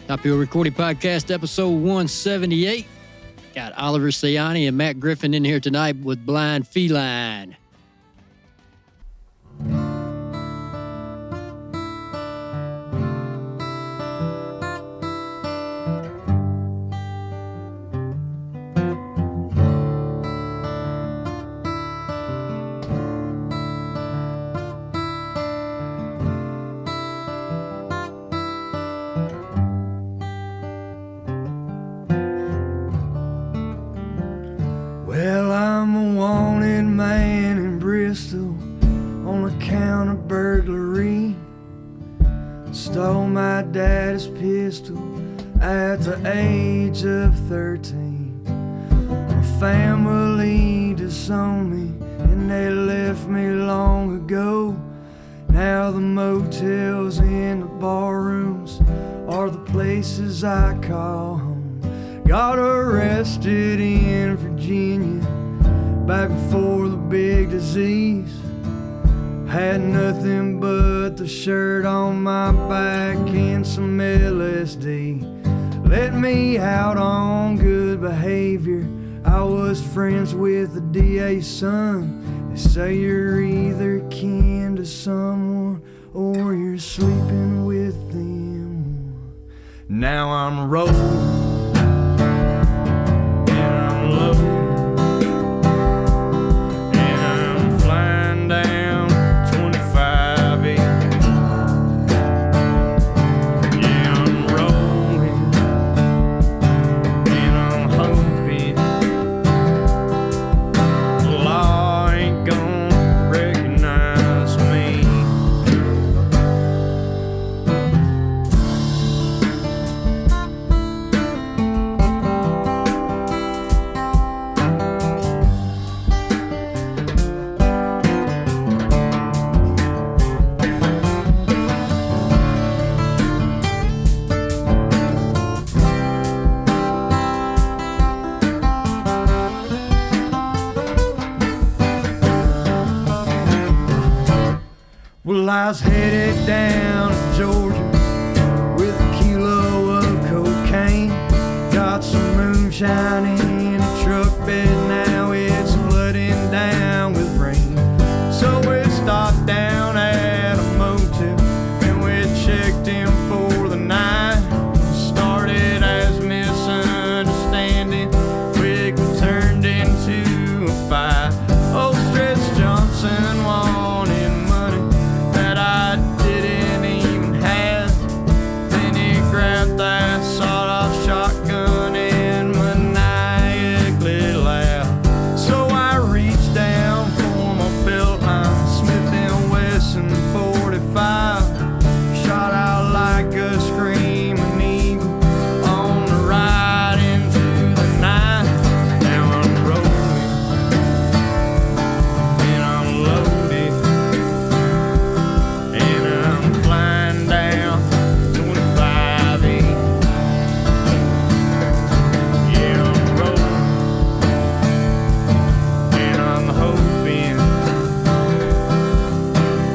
Top Hill Recording Podcast, episode 178. Got Oliver Sayani and Matt Griffin in here tonight with Blind Feline. Well, I'm a wanted man in Bristol on account of burglary. Stole my daddy's pistol at the age of 13. My family disowned me and they left me long ago. Now the motels and the barrooms are the places I call home. Got arrested in Virginia back before the big disease. Had nothing but the shirt on my back and some LSD. Let me out on good behavior. I was friends with the DA's son. They say you're either kin to someone or you're sleeping with them. Now I'm rolling. Well, I was headed down to Georgia with a kilo of cocaine. Got some moonshine in a truck bed, now it's flooding down with rain. So we stopped down at a motel and we checked in for the night. Started as misunderstanding, quickly turned into a fight. Old Stretch Johnson wanted money that I didn't even have. Then he grabbed that sawed-off shotgun and maniacally laughed. So I reached down for my belt line, Smith & Wesson 45. Shot out like a screaming eagle on the ride into the night. Now I'm rolling and I'm loaded. And I'm flying down 25E. Yeah, I'm rolling. And I'm hoping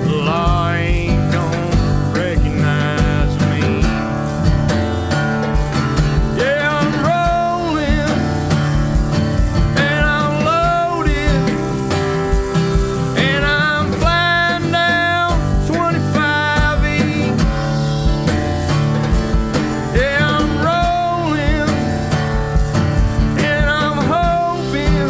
the law ain't gonna recognize me. Yeah, I'm rolling. And I'm loaded. And I'm flying down 25E. Yeah, I'm rolling. And I'm hoping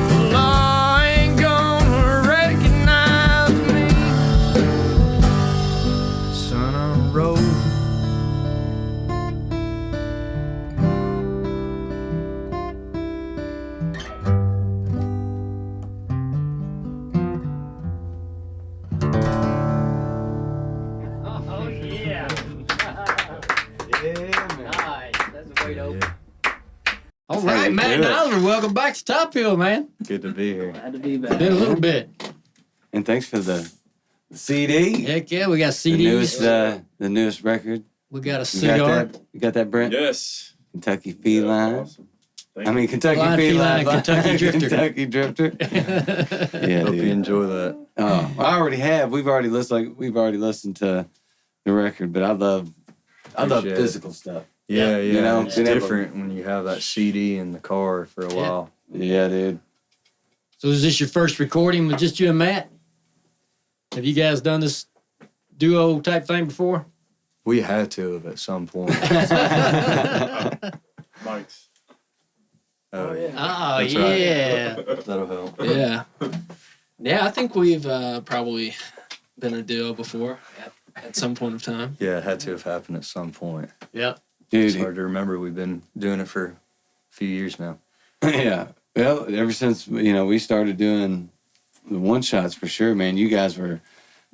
the law ain't gonna recognize me. Son, I'm rolling. Oh, yeah. Yeah, man. Nice. That's a way to open. Yeah. All That's how right, you Matt do and it. Oliver, welcome back to Top Hill, man. Good to be here. Glad to be back. Been a little bit. And thanks for the CD. Heck yeah, we got The CDs. newest record. We got a You cigar. got that? You got that, Brent? Yes. Kentucky Feline. Awesome. Thank I mean, Kentucky Blind Feline. Feline, Kentucky Drifter. Kentucky Drifter. Yeah, Hope dude. you enjoy that. Oh, I already have. We've already listened to the record, but I love I love Appreciate it. physical stuff. Yeah. You know, it's being able- different when you have that CD in the car for a while. Yeah, dude. So is this your first recording with just you and Matt? Have you guys done this duo type thing before? We had to have at some point. Mike's. Oh, yeah. Oh, That's right. yeah. That'll help. Yeah. Yeah, I think we've probably been a duo before at some point of time. Yeah, it had to have happened at some point. Yep. Dude, It's hard to remember. We've been doing it for a few years now. yeah. Well, ever since, we started doing the one-shots for sure, man, you guys were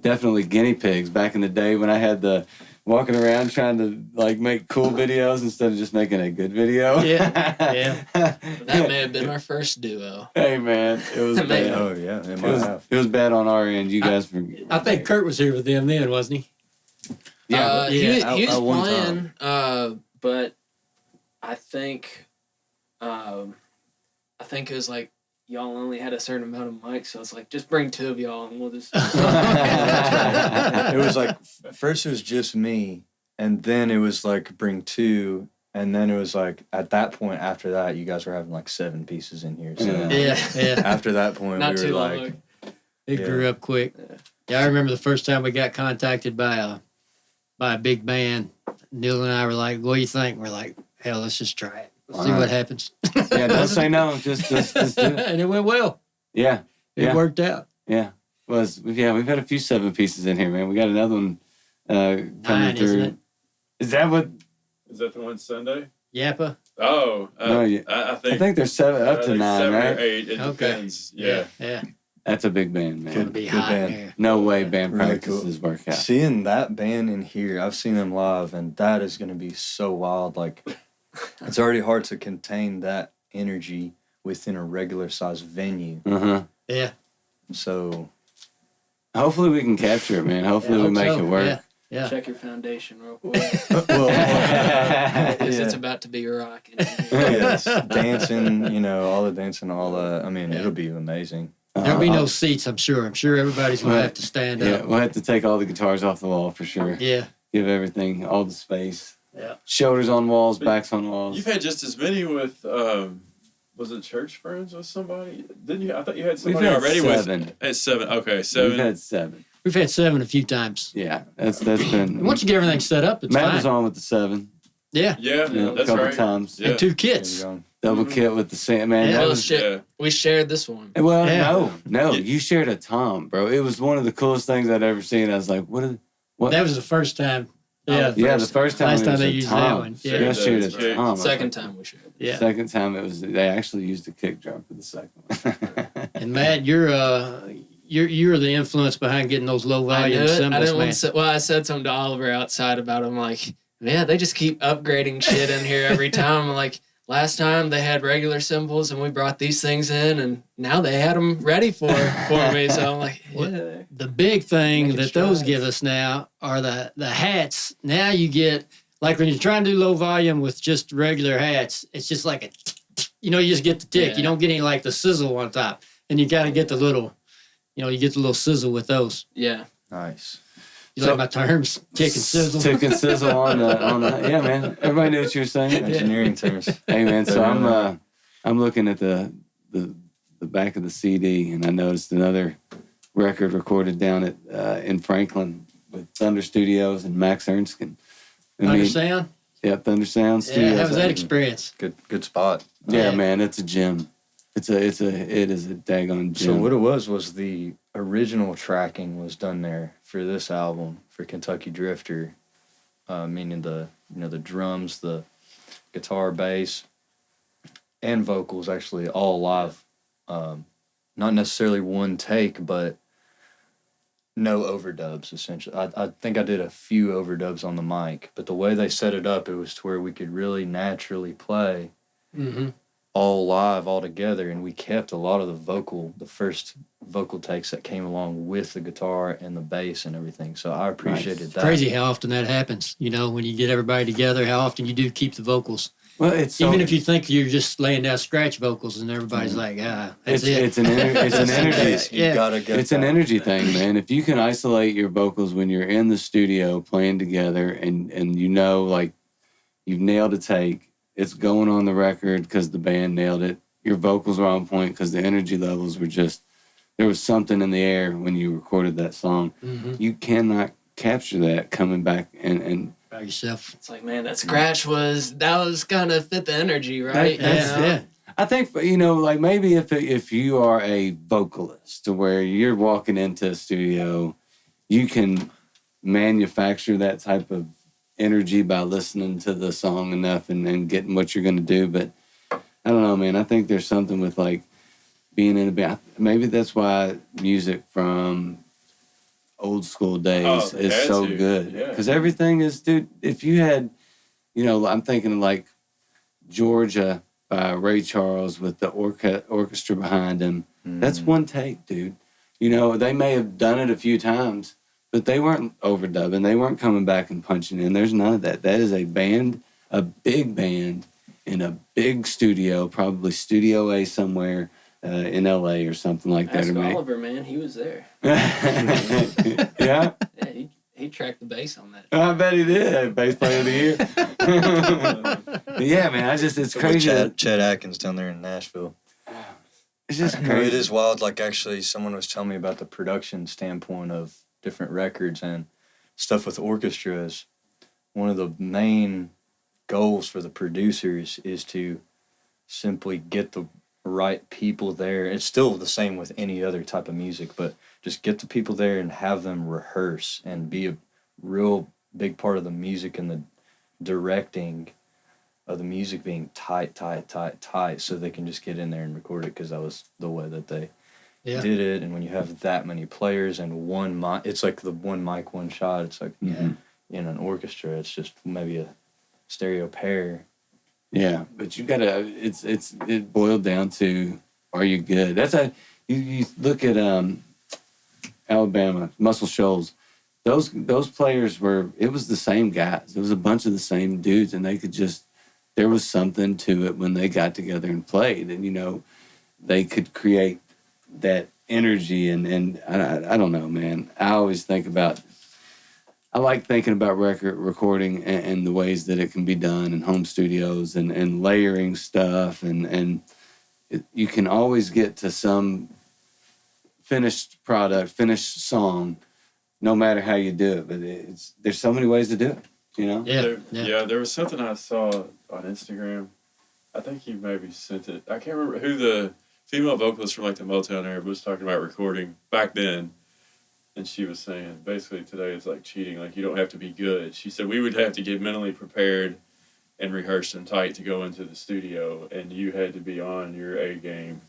definitely guinea pigs back in the day when I had the walking around trying to, like, make cool videos instead of just making a good video. Yeah. That may have been our first duo. Hey, man, it was bad. Oh, yeah. It It might was, have. it was bad on our end. You guys were... I think Kurt was here with them then, wasn't he? Yeah. He at was one playing, but I think it was like y'all only had a certain amount of mics, so it's like just bring two of y'all and we'll just. It was like, first it was just me, and then it was like bring two, and then it was like, at that point after that, you guys were having like 7 pieces in here. So Yeah. Yeah. after that point, Not we were too long. like, It grew up quick. Yeah, I remember the first time we got contacted by a big band. Neil and I were like, "What do you think?" We're like, "Hell, let's just try it. Let's see All what right. happens." Yeah, don't say no. Just do it. And it went well. Yeah. It Yeah. worked out. Yeah. We've had a few 7 pieces in here, man. We got another one coming 9, through. isn't it? Is that what? Is that the one Sunday? Yappa. Oh, No, yeah. I I think think there's 7 up to like 9, 7 right? or 8. It Okay. depends. Yeah. Yeah. That's a big band, man. It's gonna be Good hot band. in there. No way band Really practices work out. seeing that band in here, I've seen them live, and that is going to be so wild. Like, it's already hard to contain that energy within a regular sized venue. Uh-huh. Yeah. So, Hopefully we can capture it, man. Hopefully Yeah, we hope make so. it work. Yeah. Yeah. Check your foundation real quick. well, Because it's yeah. about to be rocking. Yes, dancing, all the dancing, all that. I mean, Yeah. it'll be amazing. There'll be no seats, I'm sure. I'm sure everybody's gonna have to stand Yeah, up. we'll have to take all the guitars off the wall for sure. Yeah. Give everything, all the space. Yeah. Shoulders on walls, backs on walls. You've had just as many with, was it church friends with somebody? Didn't you? I thought you had somebody had already 7. with. At 7. Okay, 7. We've had 7. We've had 7 a few times. Yeah, that's been. And once you get everything set up, it's Matt fine. was on with the 7. Yeah. yeah, A that's couple right. times. Yeah. And 2 There kits. you go. Double kit with the same man. Yeah. That Well, was, Yeah. we shared this one. well, Yeah. no, Yeah. you shared a tom, bro. It was one of the coolest things I'd ever seen. I was like, what? That was the first time. Yeah. Yeah, the first time. Last it time was they a used tom. that one. Yeah. You guys shared a That's right. tom. I was Second like, time we shared. Yeah. Second time they actually used the kick drum for the second one. And Matt, you're the influence behind getting those low I knew volume it. I cymbals, didn't want man. to say, well, I said something to Oliver outside about him. Like, man, they just keep upgrading shit in here every time. I'm like, last time they had regular cymbals and we brought these things in, and now they had them ready for me. So I'm like, yeah. The big thing Making that those strides. give us now are the hats. Now you get, like when you're trying to do low volume with just regular hats, it's just like you just get the tick. Yeah. You don't get any like the sizzle on top. And you got to get the little, you get the little sizzle with those. Yeah. Nice. You So- like my terms? Tick and sizzle. Tick and sizzle on the yeah, man. Everybody knew what you were saying. Engineering terms. Hey, man. So Yeah. I'm looking at the back of the CD, and I noticed another record recorded down at in Franklin with Thunder Studios and Max Ernskin. Understand? Yeah, Thunder Sound Yeah. Studios. How was that experience? Good spot. Yeah, Yeah. man, it's a gem. It is a daggone gem. So what it was the original tracking was done there for this album for Kentucky Drifter, meaning the drums, the guitar, bass, and vocals actually all live. Not necessarily one take, but no overdubs essentially. I think I did a few overdubs on the mic, but the way they set it up, it was to where we could really naturally play. Mm-hmm. all live all together, and we kept a lot of the first vocal takes that came along with the guitar and the bass and everything. So I appreciated that. Crazy how often that happens. You know, when you get everybody together, how often you do keep the vocals. Well, it's Even if you think you're just laying down scratch vocals, and everybody's like, that's it. It's an energy. You gotta get It's an energy thing, man. If you can isolate your vocals when you're in the studio playing together, and you know, like, you've nailed a take, it's going on the record because the band nailed it. Your vocals were on point because the energy levels were just, there was something in the air when you recorded that song. Mm-hmm. You cannot capture that coming back and By yourself. It's like, man, that scratch was kind of fit the energy, right? Yeah. I think, you know, like, maybe if you are a vocalist to where you're walking into a studio, you can manufacture that type of energy by listening to the song enough and getting what you're going to do. But I don't know, man. I think there's something with, like, being in a band. Maybe that's why music from old school days is so good. Because everything is, dude, if you had, you know, I'm thinking like Georgia by Ray Charles with the orchestra behind him. That's one take, dude. You know, they may have done it a few times, but they weren't overdubbing. They weren't coming back and punching in. There's none of that. That is a band, a big band in a big studio, probably Studio A somewhere in LA or something like that. Ask Oliver, man. He was there. Yeah? Yeah, he tracked the bass on that. I bet he did. Bass player of the year. Yeah, man. It's crazy. Chad Atkins down there in Nashville. It's just No, crazy. it is wild. Like, actually, someone was telling me about the production standpoint of different records and stuff with orchestras. One of the main goals for the producers is to simply get the right people there. It's still the same with any other type of music, but just get the people there and have them rehearse and be a real big part of the music and the directing of the music being tight, so they can just get in there and record it, because that was the way that they did it. And when you have that many players and one mic, it's like the one mic, one shot. It's like in an orchestra, it's just maybe a stereo pair. Yeah, but you gotta. It boiled down to, are you good? You look at Alabama, Muscle Shoals. Those players it was the same guys. It was a bunch of the same dudes, and they could just, there was something to it when they got together and played, and, you know, they could create that energy, and I don't know, man. I like thinking about record recording and the ways that it can be done in home studios and layering stuff, and you can always get to some finished product, finished song, no matter how you do it. But there's so many ways to do it, you know? Yeah, there was something I saw on Instagram. I think you maybe sent it. I can't remember who the female vocalist from, like, the Motown era was talking about recording back then. And she was saying, basically, today is like cheating. Like, you don't have to be good. She said we would have to get mentally prepared and rehearsed and tight to go into the studio, and you had to be on your A game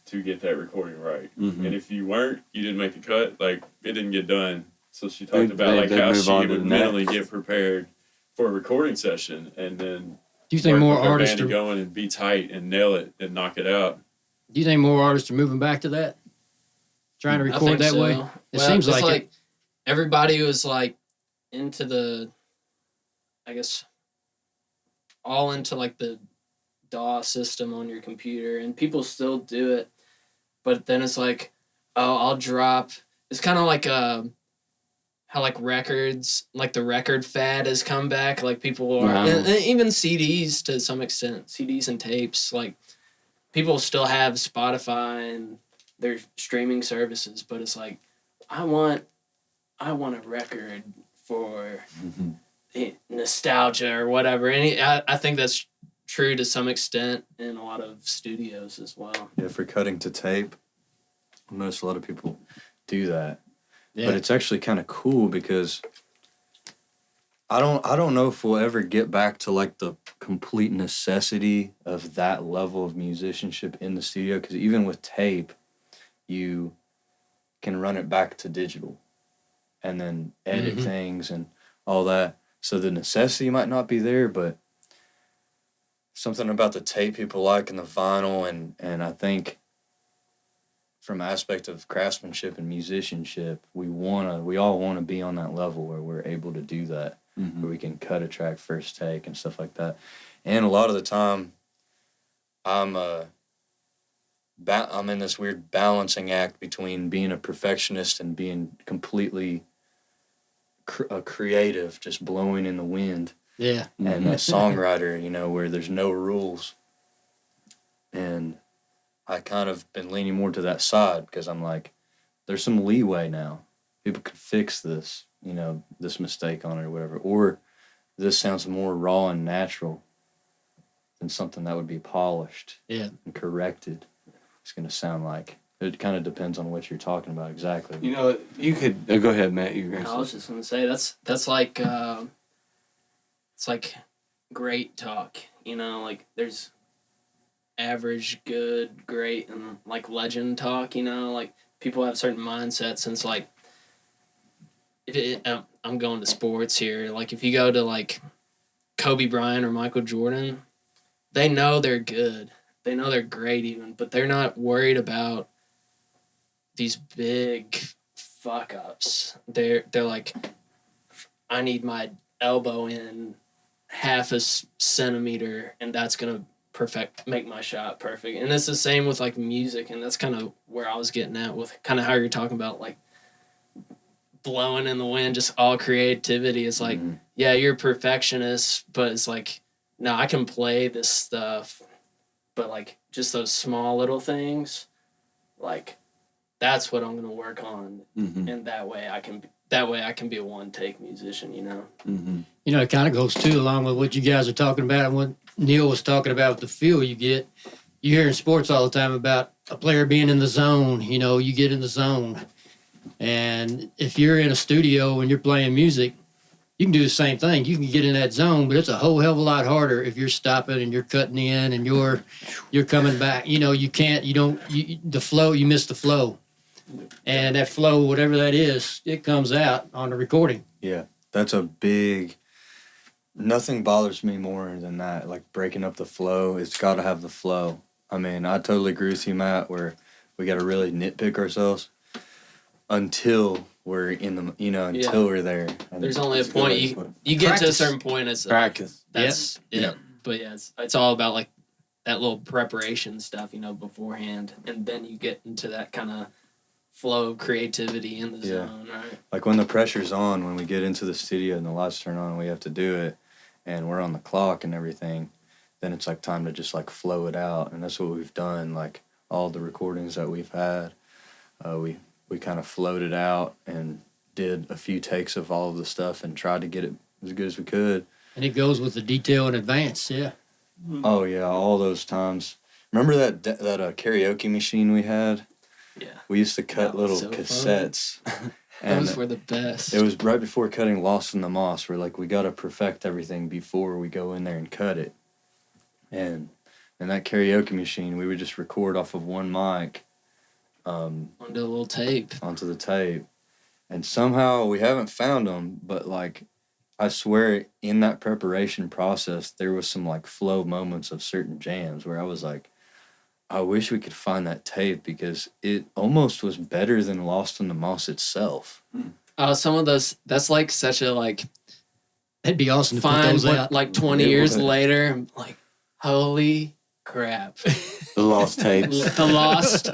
to get that recording right. Mm-hmm. And if you weren't, you didn't make the cut. Like, it didn't get done. So she talked about how she would mentally get prepared for a recording session, and then Do you think more with her artists band to go in and be tight and nail it and knock it out? Do you think more artists are moving back to that? Trying to record that way? It seems it's like it. Everybody was like into the, I guess, all into like the DAW system on your computer, and people still do it. But then it's like, oh, I'll drop. It's kind of like how like records, like the record fad has come back. Like people are, and even CDs to some extent, CDs and tapes. Like people still have Spotify and their streaming services, but it's like, I want a record for nostalgia or whatever. And I think that's true to some extent in a lot of studios as well. Yeah, for cutting to tape, I notice a lot of people do that. Yeah. But it's actually kind of cool, because I don't know if we'll ever get back to like the complete necessity of that level of musicianship in the studio, because even with tape, you can run it back to digital and then edit things and all that. So the necessity might not be there, but something about the tape people like and the vinyl, and I think from aspect of craftsmanship and musicianship, we all wanna be on that level where we're able to do that, where we can cut a track first take and stuff like that. And a lot of the time, I'm in this weird balancing act between being a perfectionist and being completely a creative, just blowing in the wind. Yeah. And a songwriter, where there's no rules. And I kind of been leaning more to that side because I'm like, there's some leeway now. People could fix this, this mistake on it or whatever. Or this sounds more raw and natural than something that would be polished and corrected. It's going to sound like. It kind of depends on what you're talking about exactly. You could go ahead, Matt. I was just gonna say that's like it's like great talk. Like there's average, good, great, and like legend talk. Like people have certain mindsets, and it's like I'm going to sports here. Like if you go to like Kobe Bryant or Michael Jordan, they know they're good. They know they're great even, but they're not worried about these big fuck ups. They're like, I need my elbow in half a centimeter, and that's gonna make my shot perfect. And it's the same with like music, and that's kind of where I was getting at with kind of how you're talking about like blowing in the wind, just all creativity. It's like, yeah, you're a perfectionist, but it's like, no, I can play this stuff, but like just those small little things, like that's what I'm gonna work on, and that way I can be a one-take musician, It kind of goes too along with what you guys are talking about and what Neil was talking about with the feel you get. You hear in sports all the time about a player being in the zone. You get in the zone, and if you're in a studio and you're playing music, you can do the same thing. You can get in that zone, but it's a whole hell of a lot harder if you're stopping and you're cutting in and you're coming back. You miss the flow. And that flow, whatever that is, it comes out on the recording. Yeah, that's a big... Nothing bothers me more than that, like breaking up the flow. It's got to have the flow. I mean, I totally agree with you, Matt, where we got to really nitpick ourselves until we're in the, until we're there. And there's only a point. You get to a certain point. It's practice. That's it. Yeah. But yeah, it's all about like that little preparation stuff, beforehand. And then you get into that kind of flow of creativity in the zone, right? Like when the pressure's on, when we get into the studio and the lights turn on and we have to do it and we're on the clock and everything, then it's like time to just like flow it out. And that's what we've done. Like all the recordings that we've had, we kind of floated out and did a few takes of all of the stuff and tried to get it as good as we could. And it goes with the detail in advance, yeah. Oh yeah, all those times. Remember that karaoke machine we had? Yeah. We used to cut little cassettes. And those were the best. It was right before cutting Lost in the Moss. We're like, we got to perfect everything before we go in there and cut it. And that karaoke machine, we would just record off of one mic. Onto a little tape. Onto the tape. And somehow we haven't found them, but like, I swear in that preparation process, there was some like flow moments of certain jams where I was like, I wish we could find that tape because it almost was better than Lost in the Moss itself. Some of those, that's like such a like... It'd be awesome to put those out. Like 20 years later, I'm like, holy crap. The lost tapes. The lost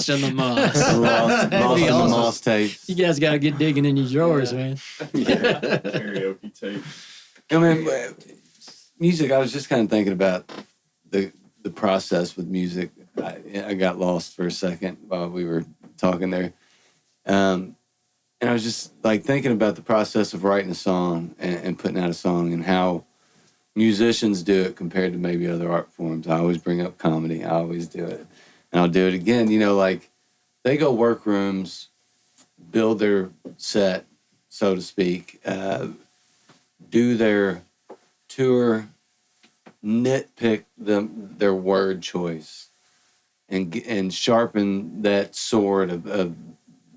in the moss. The lost in the awesome. moss tapes. You guys got to get digging in your drawers, man. Yeah. Karaoke tape. I mean, music, I was just kind of thinking about the process with music. I got lost for a second while we were talking there. And I was just like thinking about the process of writing a song and putting out a song and how musicians do it compared to maybe other art forms. I always bring up comedy. I always do it. And I'll do it again. Like they go work rooms, build their set, so to speak, do their tour, nitpick their word choice, and sharpen that sword of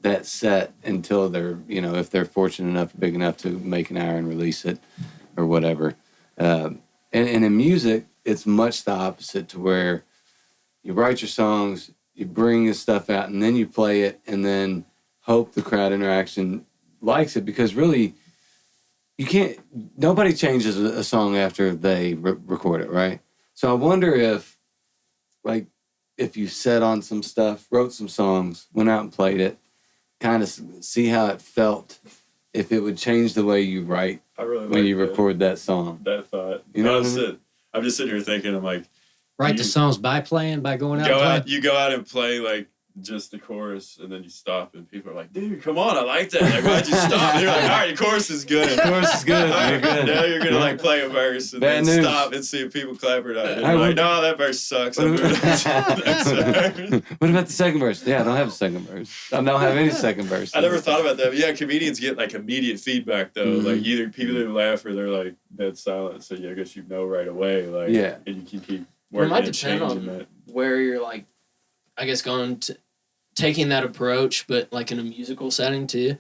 that set until they're, if they're fortunate enough, big enough to make an hour and release it or whatever. And in music, it's much the opposite to where you write your songs, you bring this stuff out, and then you play it, and then hope the crowd interaction likes it, because really, you can't. Nobody changes a song after they record it, right? So I wonder if, like, if you set on some stuff, wrote some songs, went out and played it, kind of see how it felt, if it would change the way you write I really when like you record that song. that thought. You know what I mean? I'm just sitting here thinking, I'm like, Write the songs by going out and playing. you go out and play like just the chorus, and then you stop, and people are like, "Dude, come on, I like that. Like, why'd you stop?" And they're like, "All right, the chorus is good. The chorus is good. All right, You're good. now you're gonna like play a verse, and Bad then news. stop and see if people clap or not." And Hey, you're like, what- "No, that verse sucks." What I'm moving about, to the next verse. what about the second verse? Yeah, I don't have a second verse. I don't have any second verse. I never thought about that. But yeah, comedians get like immediate feedback though. Mhm. Like either people that laugh or they're like dead silent. So yeah, I guess you know right away. Like Yeah. and you can keep It working might and depend changing on that. where you're like, I guess taking that approach, but like in a musical setting too.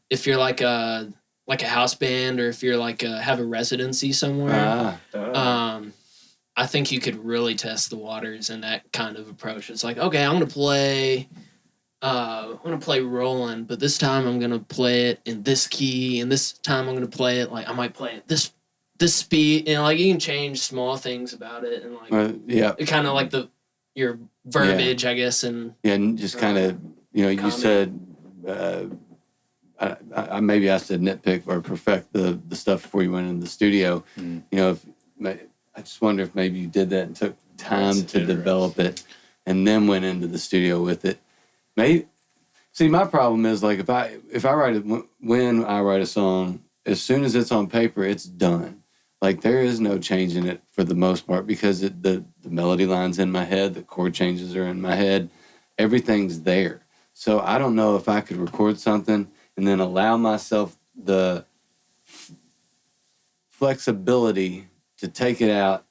If you're like a house band, or if you're like have a residency somewhere, I think you could really test the waters in that kind of approach. It's like, okay, I'm gonna play Roland, but this time I'm gonna play it in this key, and this time I'm gonna play it like I might play it this speed, and like you can change small things about it, and like yeah. it kind of like your verbiage, I guess, and Yeah, and just kind of, you comment. said, I maybe I said nitpick or perfect the stuff before you went into the studio. Mm. You know, I just wonder if maybe you did that and took time That's to develop it, and then went into the studio with it. Maybe, see, my problem is like if I write it, when I write a song, as soon as it's on paper, it's done. Like there is no changing it for the most part, because the melody line's in my head, the chord changes are in my head, everything's there. So I don't know if I could record something and then allow myself the flexibility to take it out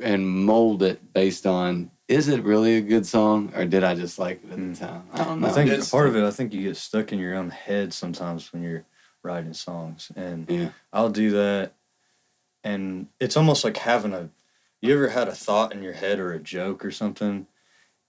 and mold it based on, is it really a good song, or did I just like it at the time? I don't know. I think It's- part of it, I think you get stuck in your own head sometimes when you're writing songs. And Yeah. I'll do that. And it's almost like you ever had a thought in your head or a joke or something,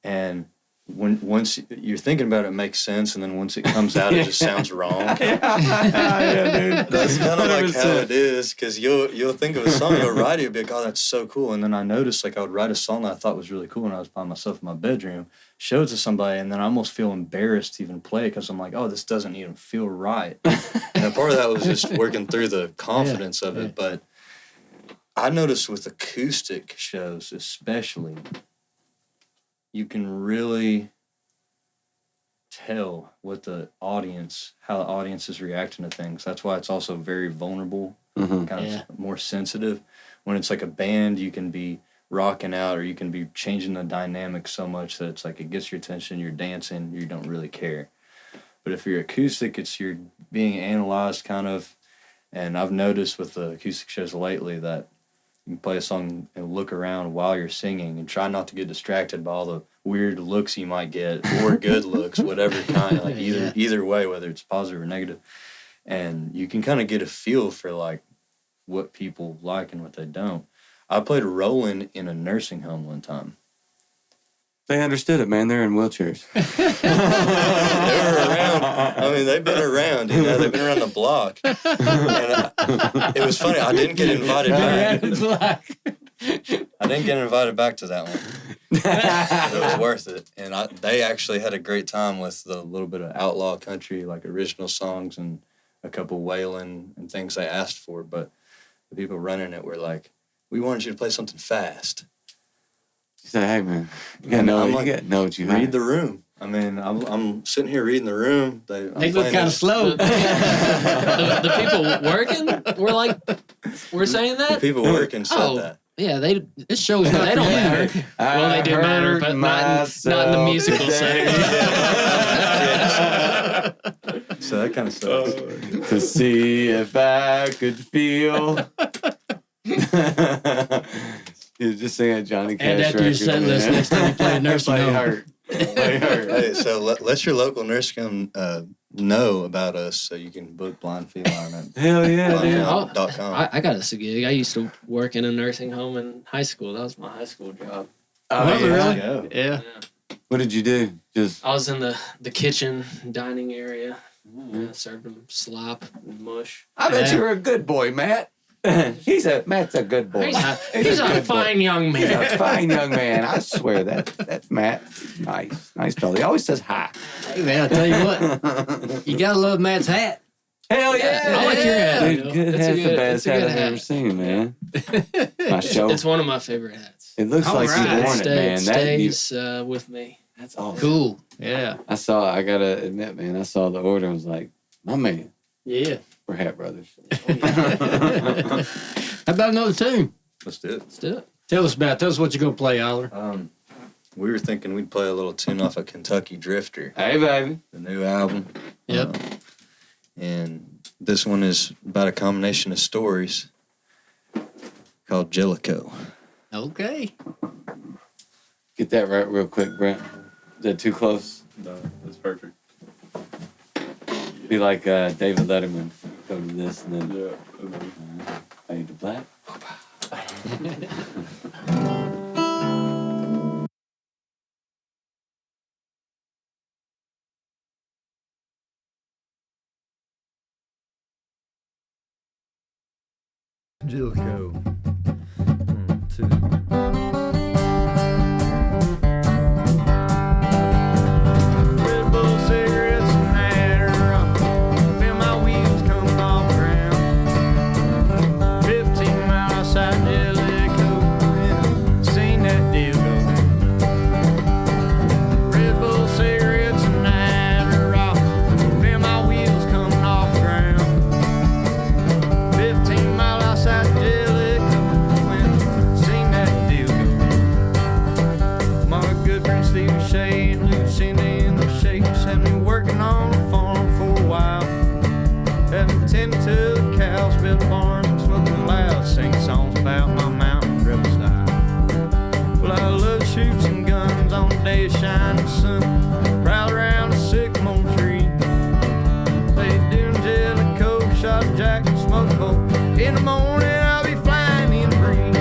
and once you're thinking about it, it makes sense, and then once it comes out, it just sounds wrong. Yeah, dude. That's kind of like how 100%. it is, because you'll think of a song, you'll write it, you'll be like, oh, that's so cool. And then I noticed, like, I would write a song that I thought was really cool when I was by myself in my bedroom, show it to somebody, and then I almost feel embarrassed to even play it, because I'm like, oh, this doesn't even feel right. And part of that was just working through the confidence of it. But I noticed with acoustic shows especially, you can really tell how the audience is reacting to things. That's why it's also very vulnerable, Mhm. kind Yeah. of more sensitive. When it's like a band, you can be rocking out, or you can be changing the dynamic so much that it's like it gets your attention, you're dancing, you don't really care. But if you're acoustic, you're being analyzed kind of. And I've noticed with the acoustic shows lately that you can play a song and look around while you're singing and try not to get distracted by all the weird looks you might get, or good looks, whatever kind, like either way, whether it's positive or negative. And you can kind of get a feel for like what people like and what they don't. I played Roland in a nursing home one time. They understood it, man. They're in wheelchairs. They were around. I mean, they've been around. They've been around the block. And it was funny. I didn't get invited back. I didn't get invited back to that one. It was worth it. And they actually had a great time with the little bit of outlaw country, like original songs and a couple wailing and things they asked for. But the people running it were like, we wanted you to play something fast. You say, hey, man, you gotta know what you Read the room. I mean, I'm sitting here reading the room. They look kind of slow. the people working we're saying The that. people working said Oh. that. Yeah, This show's not they don't matter. Well, they do matter, but not in the musical setting. So that kind of sucks. To see if I could feel. You just sing a Johnny Cash And after your record, set list, man. next time you play a nursing Play home. hurt. Play hurt. Hey, so let your local nursing home know about us, so you can book Blind Feline at Hell yeah, dude. blindfeline.com. I got us a gig. I used to work in a nursing home in high school. That was my high school job. Oh, Was it yeah. really? Go. Yeah. What did you do? Just I was in the kitchen dining area. Yeah, served them slop and mush. I bet Yeah. you were a good boy, Matt. Matt's a good boy. He's a good boy. fine young He's man. a fine young man. I swear that's Matt. Nice fella. He always says hi. Hey, man, I tell you what. You got to love Matt's hat. Hell yeah! I like your hat. Dude, good It's a hat's the good- best it's a hat good I've hat. ever seen, man. My show. It's one of my favorite hats. It looks All like right. you've worn it, man. Stays with me. That's awesome. Cool. Yeah. I gotta admit, man, I saw the order and was like, my man, Yeah. we're Hat Brothers. How about another tune? Let's do it. Let's do it. Tell us what you're going to play, Oliver. We were thinking we'd play a little tune off of Kentucky Drifter, Hey, baby. the new album. Yep. And this one is about a combination of stories called Jellicoe. Okay. Get that right real quick, Brent. Is that too close? No, that's perfect. Be like David Letterman. Go to this and then Yeah. fade to black. Jellicoe. 1, 2. Red Bull cigarettes and Adderall. Feel my wheels coming off the ground. 15 miles outside Jellicoe. Seen that deal go down. Red Bull cigarettes and Adderall. Feel my wheels coming off the ground. 15 miles outside Jellicoe. Seen that deal go down. My good friend Steve Shea and Lucinda in the Shakes had me working on the farm for a while. Having tended to the cows, built barns, and smoking loud, singing songs about my mountain rebel style. Well, I love to shoot some guns on the day of shining sun, prowl around a sycamore tree. They doing Jellicoe, shot a jack and smoke a hole. In the morning I'll be flying in the breeze.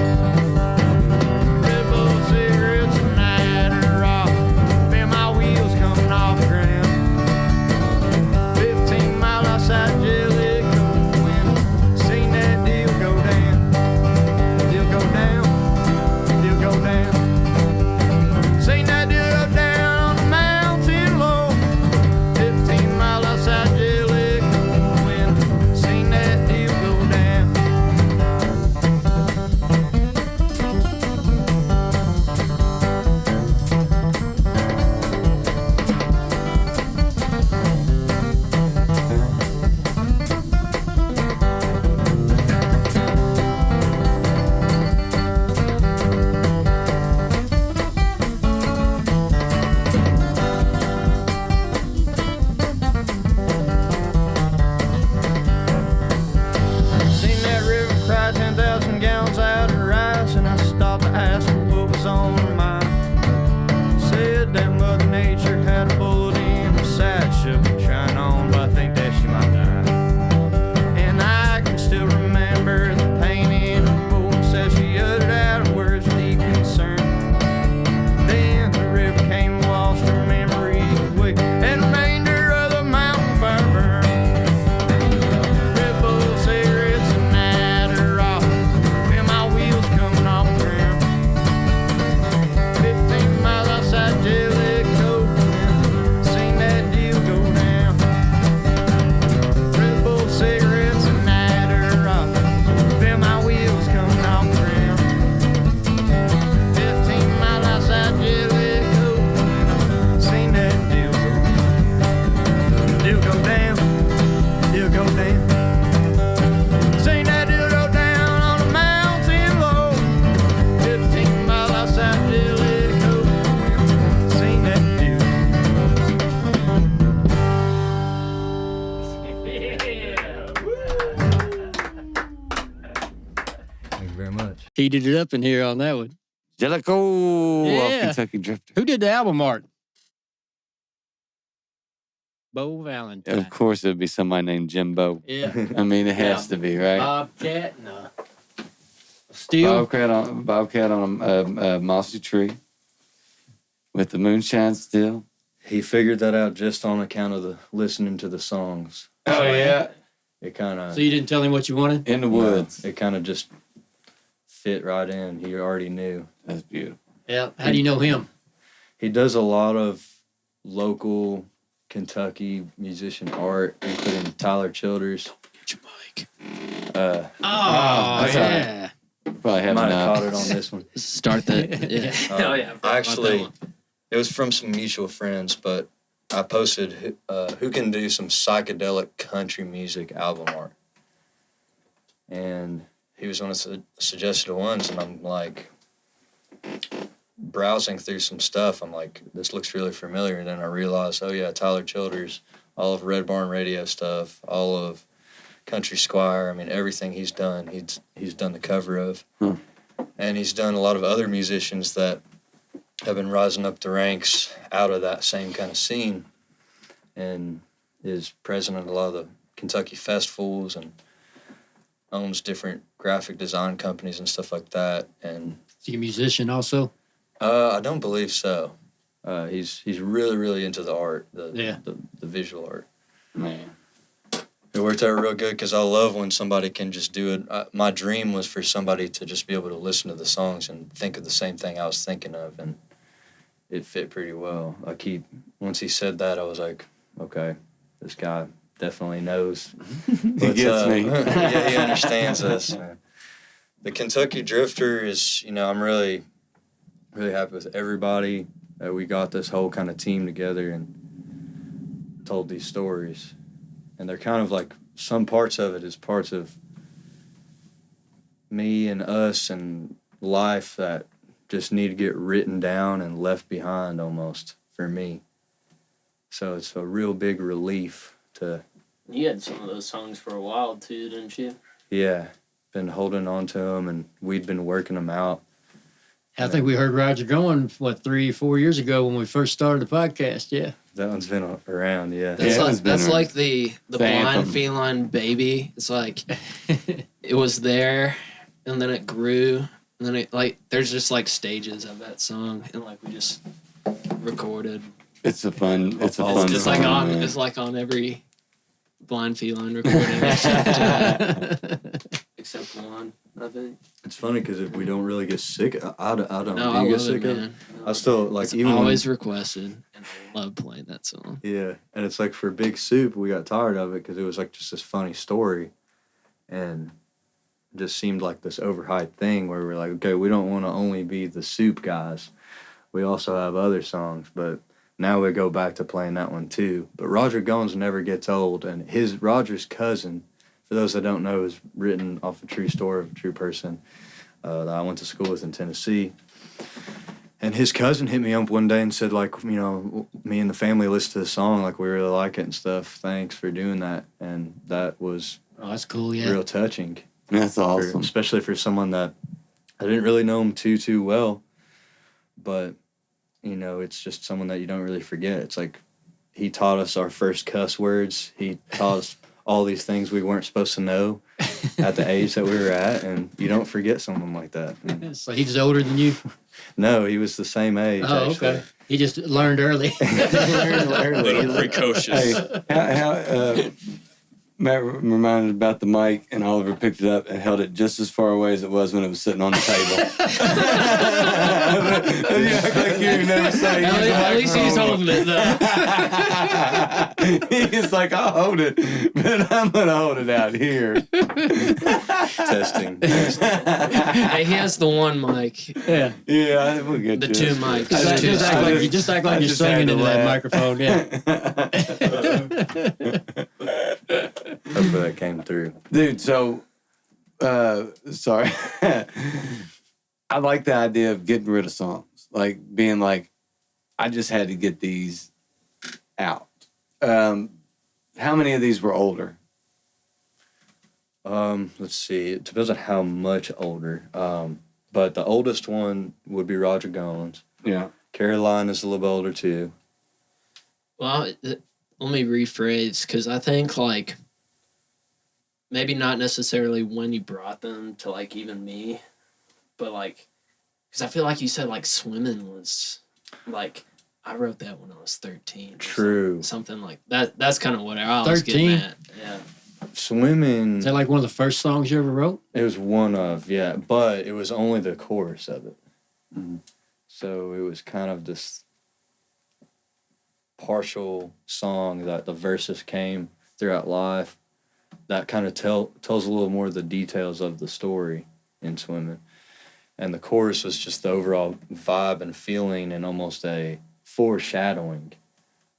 Red Bull cigarettes and Adderall. Feel my wheels coming off the ground. 15 miles outside Jellicoe. When seen that deal go down. Deal go down. Deal go down. Seen that deal go down on the mountain low. 15 miles outside Jellicoe. When seen that deal go down. Seen that river cry 10,000 gallons out of rice, and I stopped to ask her what was on her mind. Said that Mother Nature had a bullet in her side, should be trying on, but I think that she might die. And I can still remember the pain in her voice as she uttered out her words with deep concern. Then the river came and washed her memory away, and the remainder of the mountain fire burned. Red Bull cigarettes and Adderall. Feel my wheels coming off the ground. 15 miles outside Jellicoe. Seen that deal go down. Red Bull cigarettes and Adderall. Feel my wheels coming off the ground. 15 miles outside Jellicoe. Seen that deal go down. Deal go down. Deal go down. Seen that deal go down on the mountain low. 15 miles outside Jellicoe. Seen that deal. Thank you very much. Heated it up in here on that one. Jellicoe Yeah. of Kentucky Drifter. Who did the album art? Bo Valentine. Of course, it'd be somebody named Jimbo. Yeah. I mean, it has to be, right? Bobcat and a steel. Bobcat on a mossy tree with the moonshine still. He figured that out just on account of the listening to the songs. Oh, yeah. It kind So of you didn't tell him what you wanted? In the woods. it kind of just fit right in. He already knew. That's beautiful. Yeah. How do you know him? He does a lot of local Kentucky musician art, including Tyler Childers. Get your mic. Oh, that's yeah. Probably haven't Might have enough. caught it on this one. Start that. Yeah. Oh, yeah. Actually, it was from some mutual friends, but I posted who can do some psychedelic country music album art. And he was one of the suggested ones, and I'm like, browsing through some stuff, I'm like, this looks really familiar. And then I realized, oh yeah, Tyler Childers, all of Red Barn Radio stuff, all of Country Squire. I mean, everything he's done, he's done the cover of. And he's done a lot of other musicians that have been rising up the ranks out of that same kind of scene, and is present at a lot of the Kentucky festivals and owns different graphic design companies and stuff like that. And Is he a musician also? I don't believe so. He's really, really into the art, the visual art. Man. It worked out real good because I love when somebody can just do it. My dream was for somebody to just be able to listen to the songs and think of the same thing I was thinking of, and it fit pretty well. Once he said that, I was like, okay, this guy definitely knows. He gets me. Yeah, he understands us. Man. The Kentucky Drifter is, I'm really, really happy with everybody that we got this whole kind of team together and told these stories. And they're kind of like, some parts of it is parts of me and us and life that just need to get written down and left behind almost for me. So it's a real big relief to... You had some of those songs for a while too, didn't you? Yeah, been holding on to them, and we'd been working them out. I think we heard Roger going, 3-4 years ago when we first started the podcast, yeah. That one's been around, yeah. That's like the Blind anthem. Feline baby. It's like it was there, and then it grew, and then it there's just like stages of that song, and like we just recorded. It's a fun It's song, like man. it's like on every Blind Feline recording except one, I think. It's funny because if we don't really get sick, I don't. No, Do I you get love sick it, of it? man. I still like It's even always requested, and I love playing that song. yeah, and it's like for Big Soup, we got tired of it because it was like just this funny story, and it just seemed like this overhyped thing where we're like, okay, we don't want to only be the Soup guys, we also have other songs, but now we go back to playing that one too. But Roger Goins never gets old, and Roger's cousin, for those that don't know, is written off a true story of a true person that I went to school with in Tennessee. And his cousin hit me up one day and said, like, me and the family listened to the song, like, we really like it and stuff. Thanks for doing that. And that was Oh, that's cool, yeah. real touching. That's awesome. Especially for someone that I didn't really know him too well. But, it's just someone that you don't really forget. It's like he taught us our first cuss words. He taught us all these things we weren't supposed to know at the age that we were at. And you don't forget someone like that. And So he's older than you? no, he was the same age, Oh, actually. okay. He just learned early. A little precocious. Hey, Matt reminded about the mic, and Oliver picked it up and held it just as far away as it was when it was sitting on the table. You act like you never saw it. At least he's holding it though. He's like, I'll hold it, but I'm going to hold it out here. Testing. Hey, he has the one mic. Yeah. Yeah, we'll get The to two it. mics. Just act like you're just had singing to into that laugh. microphone, yeah. Hopefully that came through. Dude, so, sorry. I like the idea of getting rid of songs. Like, being like, I just had to get these out. How many of these were older? Let's see. It depends on how much older. But the oldest one would be Roger Goins. Yeah. Caroline is a little bit older too. Well, let me rephrase, because I think like maybe not necessarily when you brought them to like even me, but like because I feel like you said like swimming was like I wrote that when I was 13. True. Something like that. That's kind of what I was 13? getting at. Yeah. Swimming. Is that like one of the first songs you ever wrote? It was one of, yeah, but it was only the chorus of it. Mhm. So it was kind of this partial song that the verses came throughout life that kind of tells a little more of the details of the story in Swimming. And the chorus was just the overall vibe and feeling and almost a foreshadowing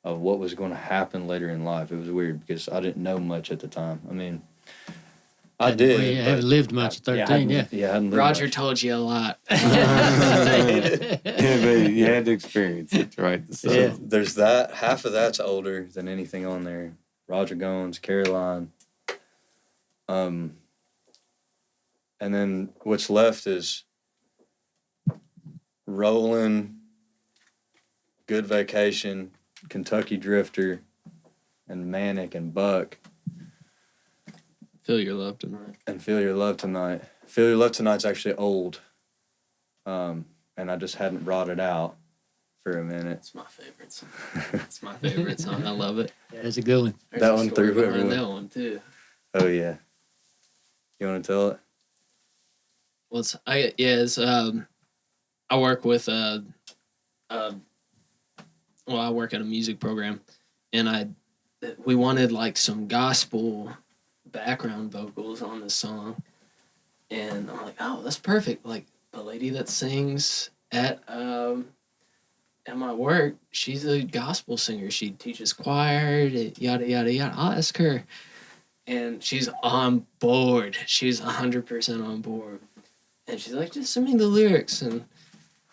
of what was going to happen later in life. It was weird because I didn't know much at the time. I mean, I did. Well, you but haven't lived much at 13, I hadn't lived Roger much. told you a lot. Yeah, but you had to experience it to write the song. Yeah. There's that. Half of that's older than anything on there. Roger Goins, Caroline. And then what's left is Rolling, Good Vacation, Kentucky Drifter, and Manic and Buck, Feel your love tonight. and Feel Your Love Tonight. Feel Your Love Tonight's actually old. And I just hadn't brought it out for a minute. It's my favorite song. It's my favorite song. I love it. Yeah, it's a good one. There's That a one story threw behind everyone. that one too. Oh, yeah. You want to tell it? Well, I work with I work at a music program, and we wanted like some gospel background vocals on this song, and I'm like, oh, that's perfect. Like the lady that sings at my work, she's a gospel singer. She teaches choir, yada yada yada. I'll ask her, and she's on board. She's 100% on board. And she's like, just send me the lyrics. And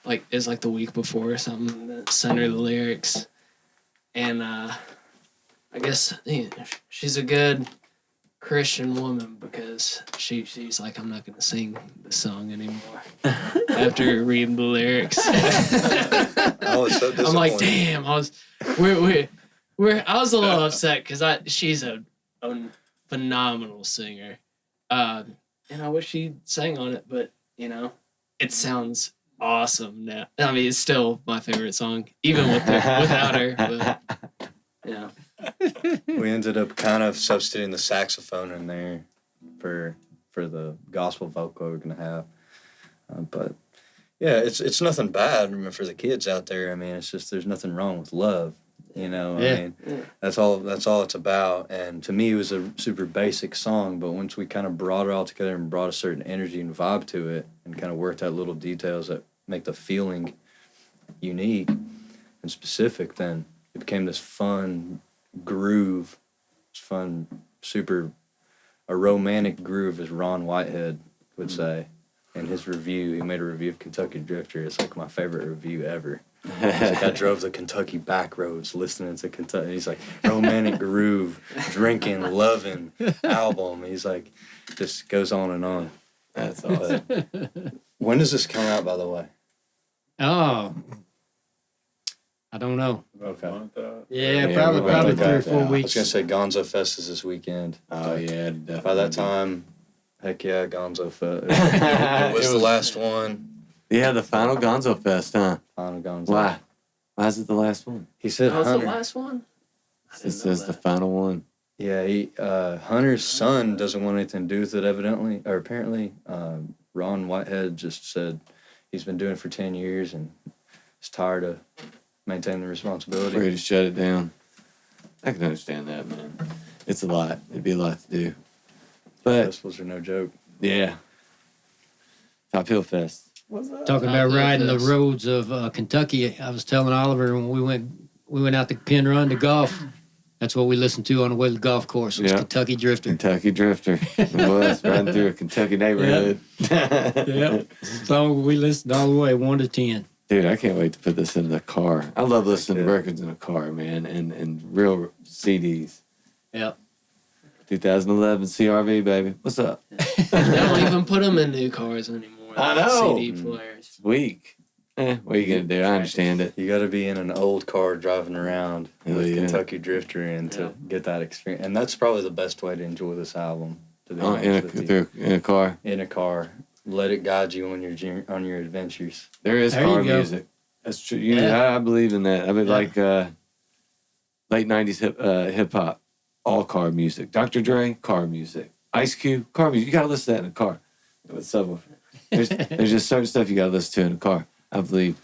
like, it's like the week before or something that sent her the lyrics. And I guess she's a good Christian woman because she's like, I'm not going to sing the song anymore after reading the lyrics. I was so disappointed. I'm like, damn, I was a little upset because she's a phenomenal singer. And I wish she sang on it, but it sounds awesome now. I mean, it's still my favorite song, even without her. But yeah, We ended up kind of substituting the saxophone in there for the gospel vocal we're gonna have. But yeah, it's nothing bad. I mean, for the kids out there, I mean, it's just there's nothing wrong with love. I Yeah. mean, that's all it's about. And to me, it was a super basic song. But once we kind of brought it all together and brought a certain energy and vibe to it, and kind of worked out little details that make the feeling unique and specific, then it became this fun groove. It's fun, a romantic groove, as Ron Whitehead would say in his review. He made a review of Kentucky Drifter. It's like my favorite review ever. He's like, I drove the Kentucky backroads listening to Kentucky. He's like, romantic groove, drinking, loving album. He's like, just goes on and on. That's awesome. When does this come out, by the way? Oh, I don't know. About a month out. Yeah, Yeah, probably we're about to 3 or go 4 down. I was weeks. going to say Gonzo Fest is this weekend. Oh, yeah. Definitely. By that time, heck yeah, Gonzo Fest. It was the last one. Yeah, the final Gonzo Fest, huh? Final Gonzo. Why? Why is it the last one? He said that was the Hunter. last one. It says the final one. Yeah, Hunter's son doesn't want anything to do with it, evidently, or apparently. Ron Whitehead just said he's been doing it for 10 years and is tired of maintaining the responsibility. Ready to shut it down. I can understand that, man. It's a lot. It'd be a lot to do. But, Festivals are no joke. yeah. Top Hill Fest. Talking about Top riding the Fest. roads of Kentucky, I was telling Oliver when we went out to Penn Run to golf. That's what we listened to on the way to the golf course. It was Yeah. Kentucky Drifter. Kentucky Drifter. It was riding through a Kentucky neighborhood. Yeah, so we listened all the way 1 to 10. Dude, I can't wait to put this in the car. I love listening to records in a car, man, and real CDs. Yep. 2011 CRV, baby. What's up? They don't even put them in new cars anymore. I know. CD players. It's weak. What are you gonna do? I understand it. You got to be in an old car driving around Hell with yeah. Kentucky Drifter in to get that experience. And that's probably the best way to enjoy this album. To be honest with you. In a car. In a car, let it guide you on your adventures. There is There car you go. music. That's true. Yeah. I believe in that. I mean, Yeah. like late '90s hip hop, all car music. Dr. Dre, car music. Ice Cube, car music. You gotta listen to that in a car with subwoofer. There's just certain stuff you gotta listen to in a car. I believe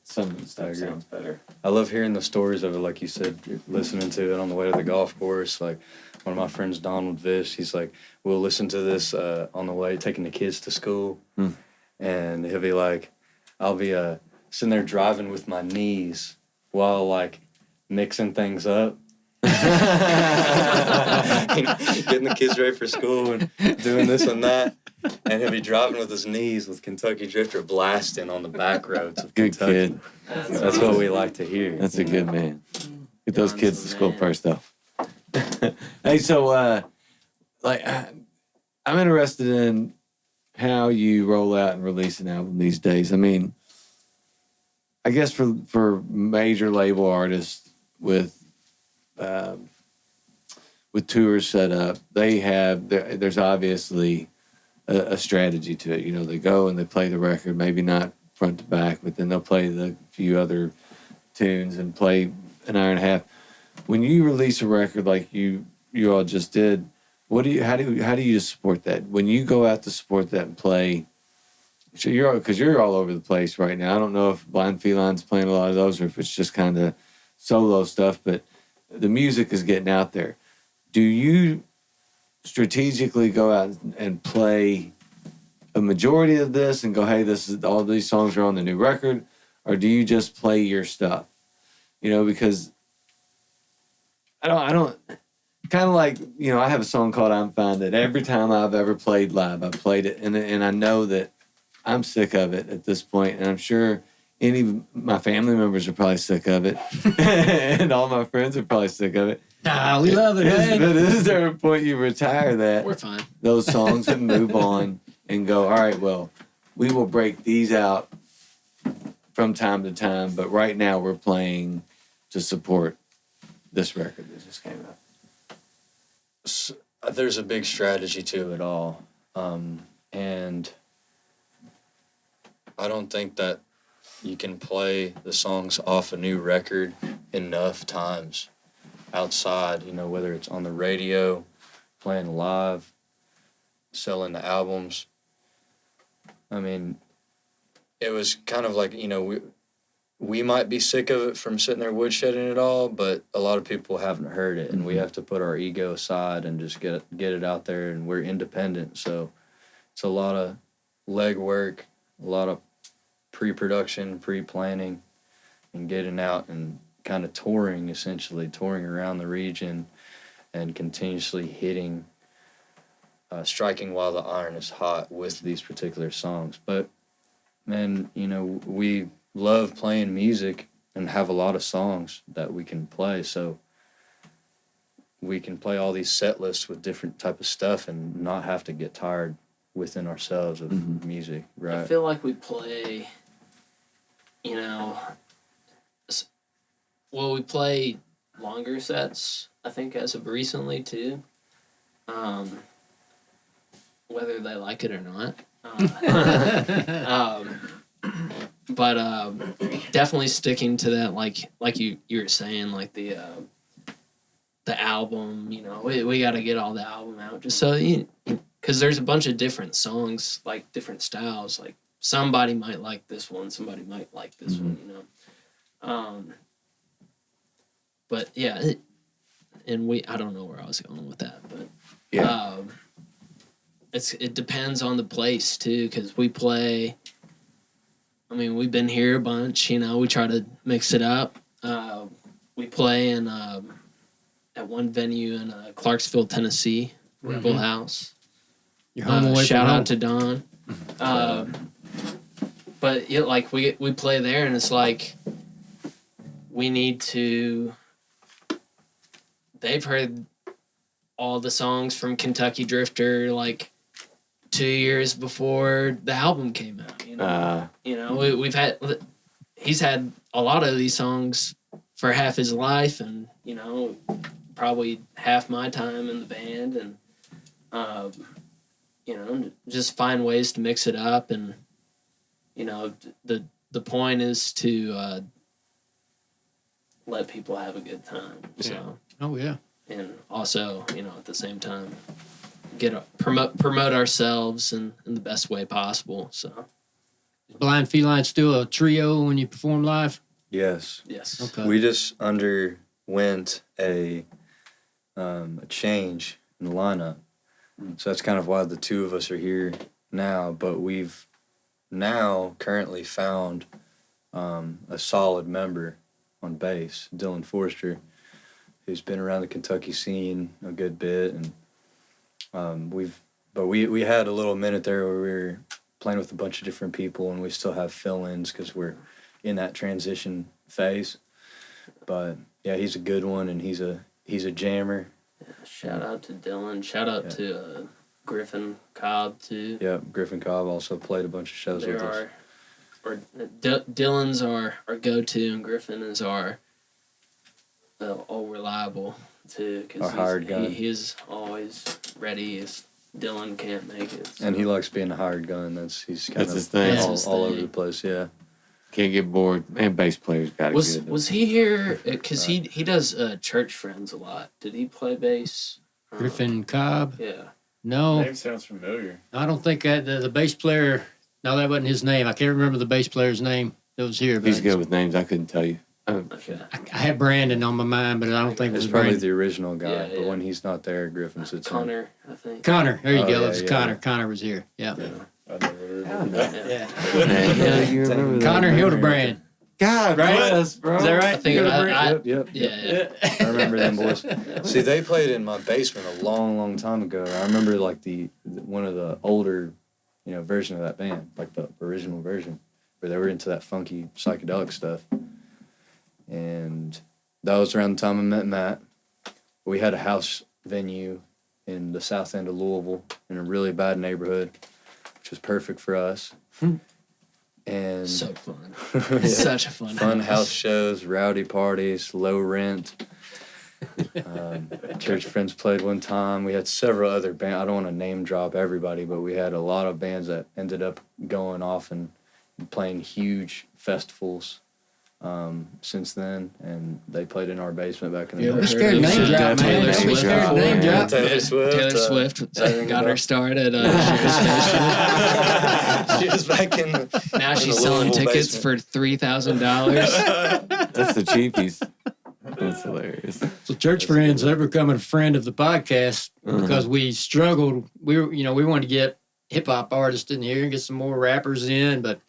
some of the stuff sounds better. I love hearing the stories of it, like you said, listening to it on the way to the golf course. Like one of my friends, Donald Vish, he's like, we'll listen to this on the way, taking the kids to school. And he'll be like, I'll be sitting there driving with my knees while like mixing things up. Getting the kids ready for school and doing this and that. And he'll be driving with his knees with Kentucky Drifter blasting on the back roads of Good Kentucky. kid. That's what we like to hear. That's a good man. Get those John's kids the to school man. first, though. Hey, so I'm interested in how you roll out and release an album these days. I mean, I guess for major label artists with tours set up, there's obviously a strategy to it. You know, they go and they play the record, maybe not front to back, but then they'll play the few other tunes and play an hour and a half. When you release a record like you all just did, how do you support that? When you go out to support that and play, so you're all over the place right now. I don't know if Blind Feline's playing a lot of those or if it's just kind of solo stuff, but the music is getting out there. Do you strategically go out and play a majority of this and go, hey, all these songs are on the new record, or do you just play your stuff? You know, because I don't kind of like, you know, I have a song called I'm Fine that every time I've ever played live, I've played it, and I know that I'm sick of it at this point, and I'm sure any of my family members are probably sick of it, and all my friends are probably sick of it. Nah, we love it, man. But is there a point you retire We're fine. those songs and move on and go, all right, well, we will break these out from time to time, but right now we're playing to support this record that just came out? There's a big strategy to it all. And I don't think that you can play the songs off a new record enough times outside, you know, whether it's on the radio, playing live, selling the albums. I mean, it was kind of like, you know, we might be sick of it from sitting there woodshedding it all, but a lot of people haven't heard it, and we have to put our ego aside and just get it out there, and we're independent, so it's a lot of legwork, a lot of pre-production, pre-planning, and getting out and kind of touring around the region and continuously hitting, striking while the iron is hot with these particular songs. But, man, you know, we love playing music and have a lot of songs that we can play, so we can play all these set lists with different type of stuff and not have to get tired within ourselves of music, right? I feel like we play, you know, we play longer sets, I think, as of recently, too. Whether they like it or not. But definitely sticking to that, like you were saying, like the album, you know, we got to get all the album out just so, because there's a bunch of different songs, like different styles, like somebody might like this one, somebody might like this one, you know. But yeah, and I don't know where I was going with that, but Yeah. it depends on the place too, because we play. I mean, we've been here a bunch, you know, we try to mix it up. We play in at one venue in Clarksville, Tennessee, Rebel House. You're home away Shout from out to Don. But yeah, like we play there, and it's like we need to. They've heard all the songs from Kentucky Drifter like 2 years before the album came out. He's had a lot of these songs for half his life, and probably half my time in the band, and just find ways to mix it up, and the point is to let people have a good time. So Oh yeah. and also at the same time promote ourselves in the best way possible. So Blind Feline still a trio when you perform live? Yes. yes. Okay. We just underwent a change in the lineup. So that's kind of why the two of us are here now. But we've now currently found a solid member on bass, Dylan Forster, who's been around the Kentucky scene a good bit. And we had a little minute there where we were playing with a bunch of different people, and we still have fill-ins because we're in that transition phase. But yeah, he's a good one, and he's a jammer. Shout out to Dylan. Shout out to Griffin Cobb too. Yeah, Griffin Cobb also played a bunch of shows with us. Dylan's our go-to, and Griffin is our all reliable too. Our hired gun. He is always ready if Dylan can't make it. So. And he likes being a hired gun. He's kind That's of his thing. all over the place. Yeah. Can't get bored. And bass players got Was good. was he here? Because he does church friends a lot. Did he play bass? Griffin Cobb? Yeah. No, Name sounds familiar. I don't think the bass player. No, that wasn't his name. I can't remember the bass player's name that was here. He's but good with names. I couldn't tell you. Okay. I had Brandon on my mind, but I don't think it It's was probably Brandon. the original guy, Yeah, but yeah. when he's not there, Griffin sits in. Connor, I think. Connor. There you Oh, go. yeah, It's yeah. Connor. Connor was here. Yeah. I never heard of it. Yeah. Yeah, you remember that. Connor Hildebrand. God Right? bless, bro. Is that right? I think Hildebrand? Yep. Yeah. I remember them boys. See, they played in my basement a long, long time ago. I remember like one of the older, version of that band, like the original version, where they were into that funky psychedelic stuff. And that was around the time I met Matt. We had a house venue in the south end of Louisville in a really bad neighborhood, which was perfect for us. And So fun. Yeah. Such a fun house shows, rowdy parties, low rent. Church friends played one time. We had several other bands. I don't want to name drop everybody, but we had a lot of bands that ended up going off and playing huge festivals since then, and they played in our basement back in the You ever day. We scared heard of name drop, man. Taylor We Swift scared before? name drop. Taylor Swift. Taylor Swift got her start at Shears She was back in the, Station. Now in she's the selling Louisville tickets basement. for $3,000. That's the cheapies. That's hilarious. So church friends, they're becoming a friend of the podcast because we struggled. We wanted to get hip hop artists in here and get some more rappers in, but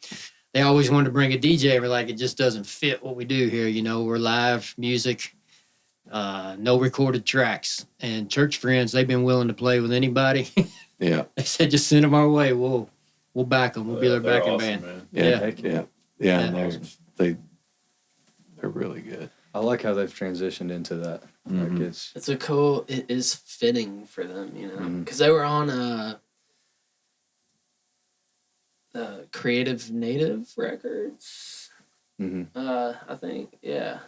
they always wanted to bring a DJ. We're like, it just doesn't fit what we do here. We're live music, no recorded tracks. And church friends, they've been willing to play with anybody. Yeah. They said, just send them our way. We'll back them. We'll be their They're backing awesome, band. man. Yeah. Heck yeah. Yeah. And they're really good. I like how they've transitioned into that. Mhm. Like It is fitting for them, Mhm. because they were on Creative Native Records. Mhm. I think, yeah,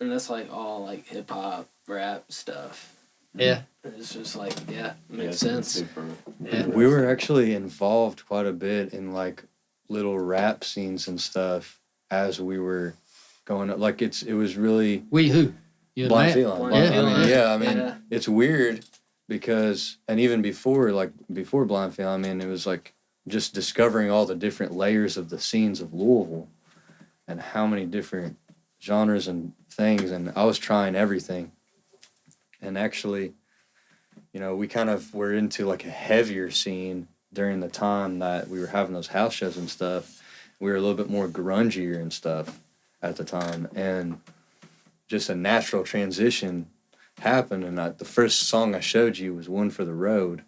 and that's like all like hip hop, rap stuff. Yeah. It's just like, yeah, it makes Yeah, it's sense. super- Yeah. we were actually involved quite a bit in like little rap scenes and stuff as we were going up. Like it was really We who? You and Blind Matt? Feline. Blind I Feline. mean, Yeah. it's weird because, and even before Blind Feline, I mean, it was like just discovering all the different layers of the scenes of Louisville and how many different genres and things. And I was trying everything. And actually, we kind of were into like a heavier scene during the time that we were having those house shows and stuff. We were a little bit more grungier and stuff at the time. And just a natural transition happened. And the first song I showed you was One for the Road.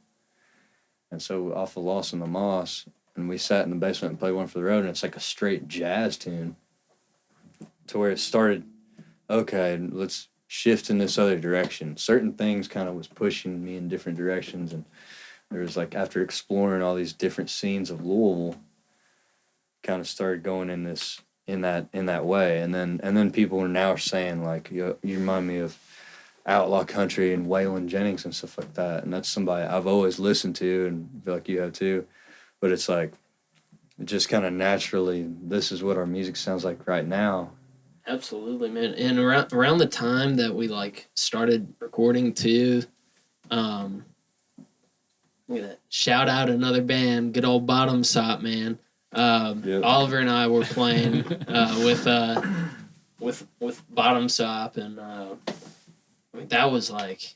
And so off of Lost in the Moss, and we sat in the basement and played One for the Road, and it's like a straight jazz tune to where it started, okay, let's shift in this other direction. Certain things kind of was pushing me in different directions, and there was like, after exploring all these different scenes of Louisville, kind of started going in that way. And then people are now saying like, you remind me of outlaw country and Waylon Jennings and stuff like that. And that's somebody I've always listened to, and feel like you have too. But it's like, it just kind of naturally, this is what our music sounds like right now. Absolutely, man. And around the time that we like started recording too, look at that. Shout out another band, good old Bottom Sop, man. Yep. Oliver and I were playing with Bottom Sop, and I mean, that was like,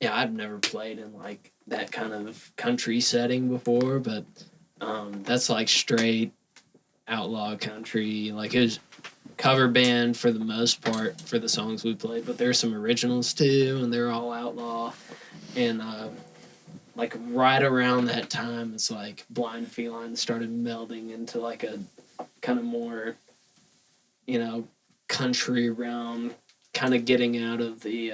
yeah, I've never played in like that kind of country setting before, but that's like straight outlaw country. Like, it was cover band for the most part for the songs we played, but there's some originals too, and they're all outlaw. And like right around that time, it's like Blind Feline started melding into like a kind of more, you know, country realm, kind of getting out of the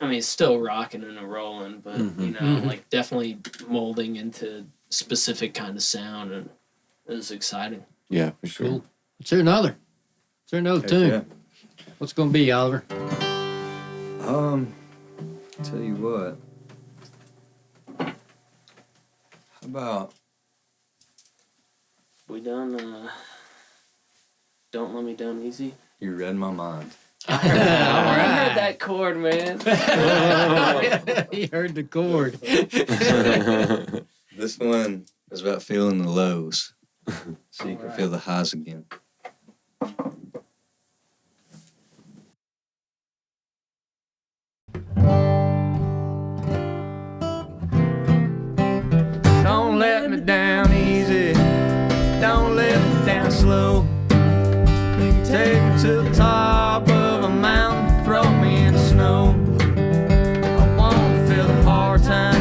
I mean, still rocking and rolling, but you know, like definitely molding into specific kind of sound, and it was exciting. Yeah, for sure. Cool. Let's hear another. Let's hear another tune. Yeah. What's going to be, Oliver? Tell you what. How about We done Don't Let Me Down Easy? You Read My Mind? I heard that chord, man. He heard the chord. This one is about feeling the lows, so you can feel the highs again. Don't let me down easy, don't let me down slow. You can take me to the top of a mountain, throw me in the snow. I wanna feel the hard times,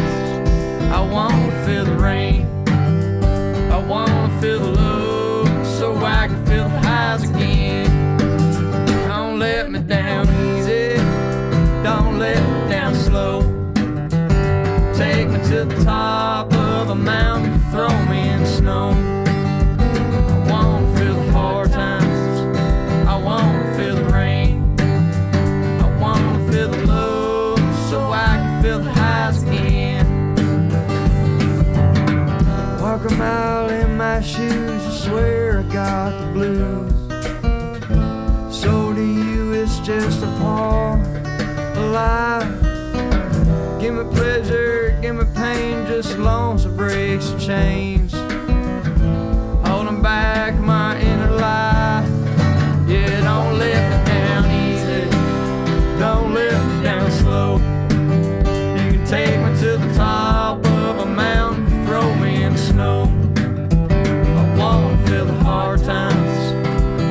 I wanna feel the rain, I wanna feel the love, so I can feel the highs again. Don't let me down easy, don't let me down slow. Take me to the top of a mountain, throw me in the snow. I wanna feel the hard times, I wanna feel the rain, I wanna feel the love, so I can feel the highs again. Walk a mile in my shoes, I swear I got the blues. So to you it's just a part of life. Give me pleasure, give me pain, just as long as it breaks the chains. Holding back my inner life. Yeah, don't let me down easy, don't let me down slow. You can take me to the top of a mountain, throw me in the snow. I wanna feel the hard times,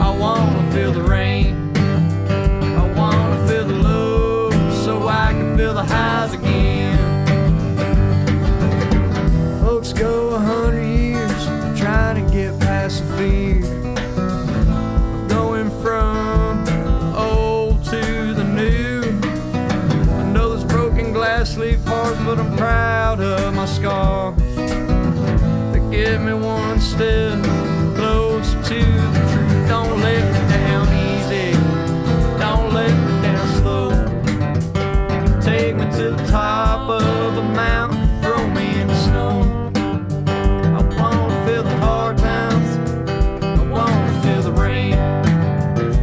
I wanna feel the rain, I wanna feel the love, so I can feel the highs again. Folks go 100 years trying to get past the fear of going from the old to the new. I know there's broken glass leave parts, but I'm proud of my scars. They get me one step closer to the truth. Don't let me down easy, don't let me down slow. You can take me to the top of a mountain, throw me in the snow. I wanna feel the hard times, I wanna feel the rain,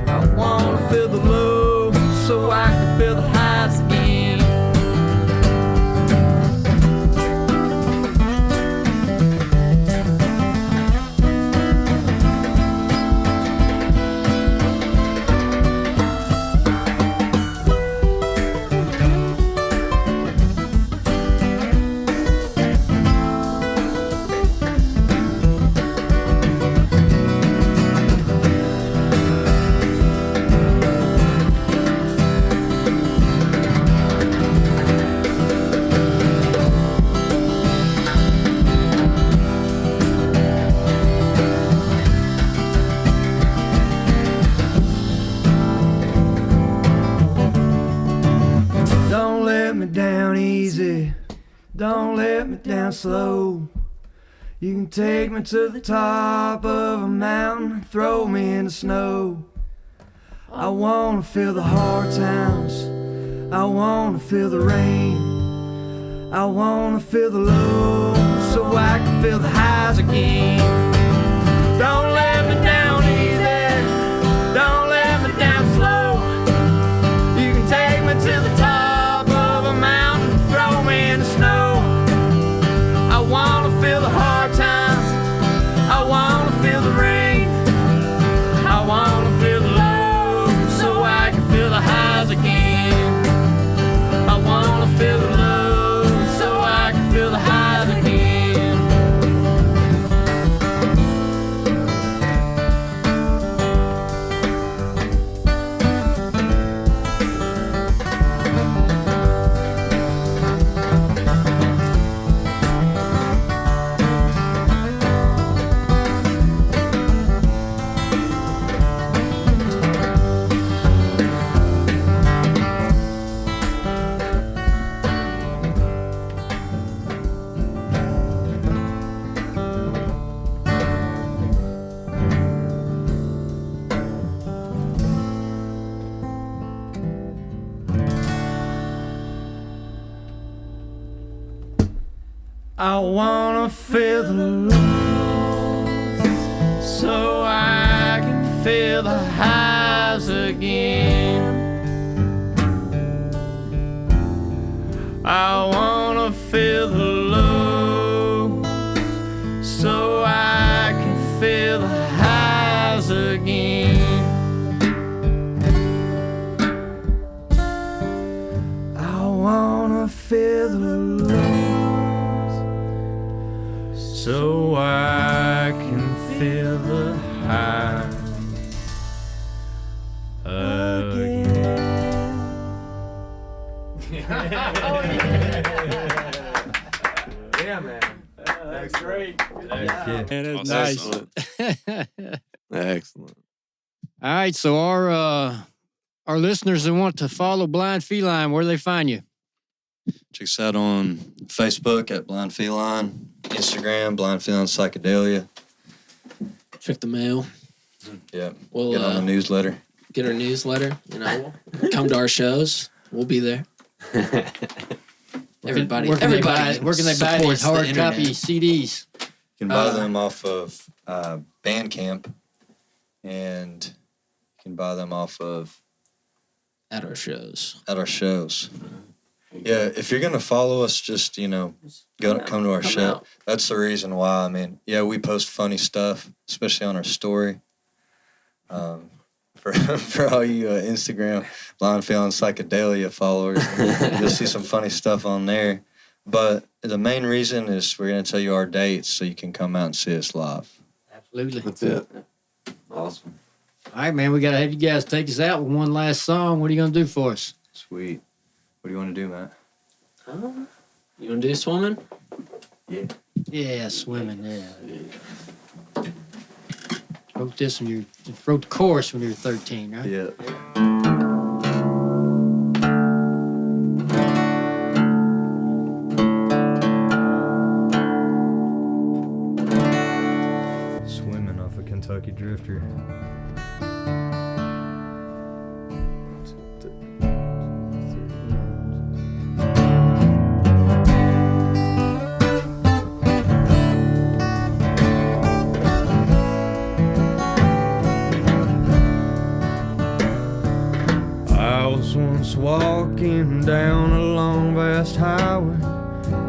I wanna feel the love, so I can feel the highs again. don't let me down slow. You can take me to the top of a mountain, throw me in the snow. I wanna feel the hard times, I wanna feel the rain, I wanna feel the low so I can feel the highs again. Don't let me down easy, don't let me down slow. You can take me to the top of a mountain, throw me in the snow. I wanna feel the hard times, I wanna feel the rain, I wanna feel the low so I can feel the highs again. I wanna feel the low so I can feel the highs again. I wanna feel the lows so I can feel the highs again. I wanna feel the lows so I can feel the highs again. I wanna feel the lows so I can feel the high again. Yeah, man. That's great. That is Awesome. nice. Excellent. Excellent. All right, so our listeners that want to follow Blind Feline, where do they find you? Check us out on Facebook at Blind Feline, Instagram, Blind Feline Psychedelia. Check the mail. Yeah. We'll Get on the newsletter. get our newsletter. You know, come to our shows. We'll be there. Everybody, Where can they everybody buy these supports the hard internet. copy CDs? You can buy them off of Bandcamp, and you can buy them off of at our shows. at our shows. Yeah, if you're gonna follow us, just come to our show. out. That's the reason why. I mean, yeah, we post funny stuff, especially on our story. For all you Instagram Blind Feline Psychedelia followers, you'll see some funny stuff on there. But the main reason is we're gonna tell you our dates so you can come out and see us live. Absolutely. That's it. Awesome. All right, man, we got to have you guys take us out with one last song. What are you going to do for us? Sweet. What do you want to do, Matt? You want to do swimming? Yeah, swimming, yeah. Wrote this when you wrote the chorus when you were 13, right? Yeah. Swimming off a Kentucky Drifter. I was once walking down a long vast highway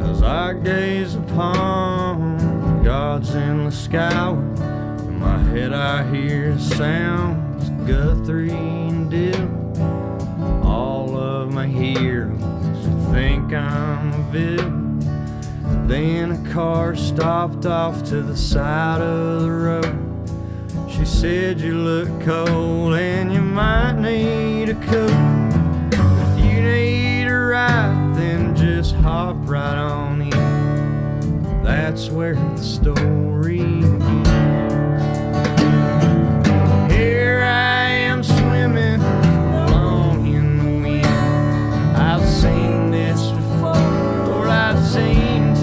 as I gaze upon the gods in the skyway. In my head I hear sounds of Guthrie and Dylan. All of my heroes think I'm a villain. Then a car stopped off to the side of the road. She said, "You look cold and you might need a coat. If you need a ride, then just hop right on in. That's where the story ends." Here I am swimming along in the wind. I've seen this before, Lord, I've seen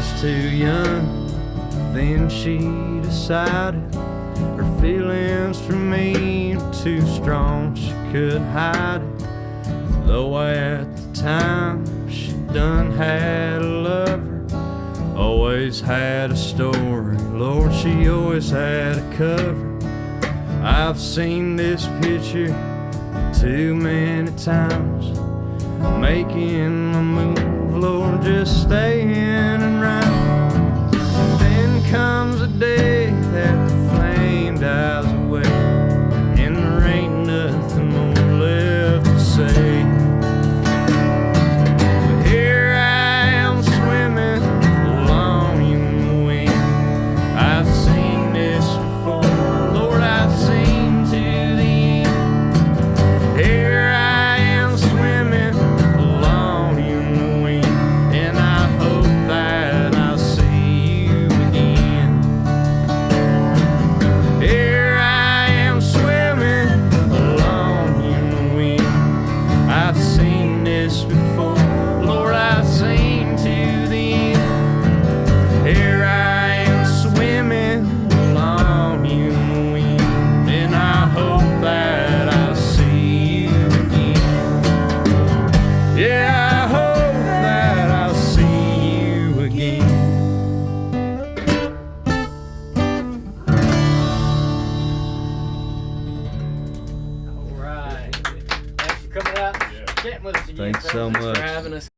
was too young. Then she decided her feelings for me were too strong, she couldn't hide it. Though at the time she done had a lover, always had a story, Lord, she always had a cover. I've seen this picture too many times, making my move, Lord, just staying around. Then comes a day that the flame dies away, and there ain't nothing more left to say. But here I am swimming along in the wind. I've seen this before, Lord, I've seen to the end. Here I am swimming along in the wind, and I hope that I'll see you again. Here I am swimming along in the wind. I've seen this before, Lord, I've seen to the end. Here I am swimming along in the wind, and I hope that I'll see you again. Yeah, I hope that I'll see you again. All right. Thanks for coming out and chatting with us again. Thanks so fellas. much. For having us.